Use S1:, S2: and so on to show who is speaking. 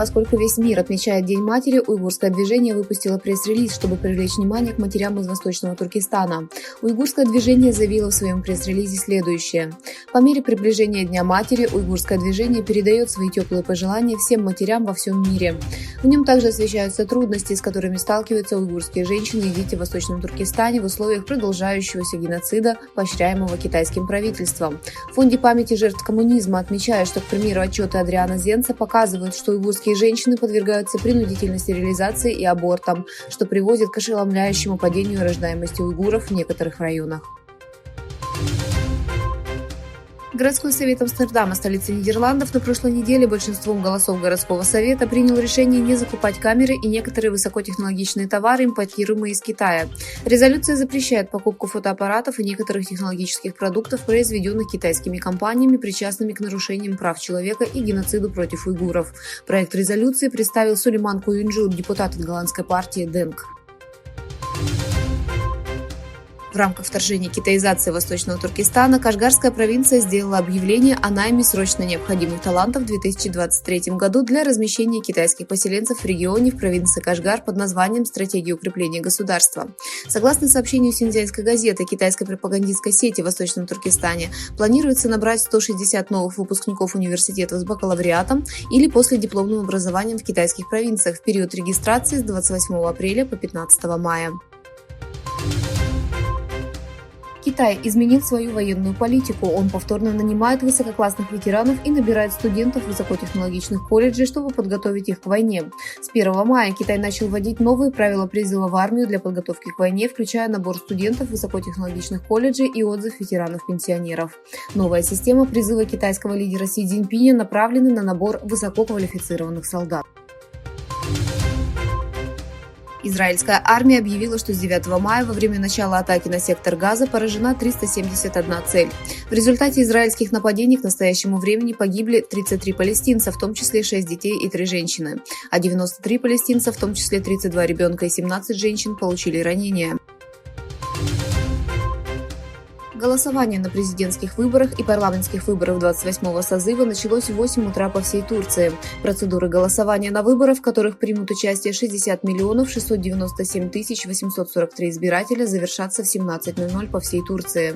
S1: Поскольку весь мир отмечает День матери, уйгурское движение выпустило пресс-релиз, чтобы привлечь внимание к матерям из Восточного Туркестана. Уйгурское движение заявило в своем пресс-релизе следующее. По мере приближения Дня матери, уйгурское движение передает свои теплые пожелания всем матерям во всем мире. В нем также освещаются трудности, с которыми сталкиваются уйгурские женщины и дети в Восточном Туркестане в условиях продолжающегося геноцида, поощряемого китайским правительством. В Фонде памяти жертв коммунизма отмечают, что, к примеру, отчеты Адриана Зенца показывают, что уйгурские женщины подвергаются принудительной стерилизации и абортам, что приводит к ошеломляющему падению рождаемости уйгуров в некоторых районах. Городской совет Амстердама, столицы Нидерландов, на прошлой неделе большинством голосов городского совета принял решение не закупать камеры и некоторые высокотехнологичные товары, импортируемые из Китая. Резолюция запрещает покупку фотоаппаратов и некоторых технологических продуктов, произведенных китайскими компаниями, причастными к нарушениям прав человека и геноциду против уйгуров. Проект резолюции представил Сулейман Куюнджу, депутат от голландской партии ДЕНК. В рамках вторжения китаизации Восточного Туркестана Кашгарская провинция сделала объявление о найме срочно необходимых талантов в 2023 году для размещения китайских поселенцев в регионе в провинции Кашгар под названием «Стратегия укрепления государства». Согласно сообщению Синьцзянской газеты китайской пропагандистской сети в Восточном Туркестане, планируется набрать 160 новых выпускников университетов с бакалавриатом или последипломным образованием в китайских провинциях в период регистрации с 28 апреля по 15 мая. Китай изменил свою военную политику. Он повторно нанимает высококлассных ветеранов и набирает студентов высокотехнологичных колледжей, чтобы подготовить их к войне. С 1 мая Китай начал вводить новые правила призыва в армию для подготовки к войне, включая набор студентов высокотехнологичных колледжей и отзыв ветеранов-пенсионеров. Новая система призыва китайского лидера Си Цзиньпиня направлена на набор высококвалифицированных солдат. Израильская армия объявила, что с 9 мая во время начала атаки на сектор Газа поражена 371 цель. В результате израильских нападений к настоящему времени погибли 33 палестинца, в том числе 6 детей и 3 женщины, а 93 палестинца, в том числе 32 ребенка и 17 женщин, получили ранения. Голосование на президентских выборах и парламентских выборах 28-го созыва началось в 8 утра по всей Турции. Процедуры голосования на выборах, в которых примут участие 60 697 843 избирателя, завершатся в 17:00 по всей Турции.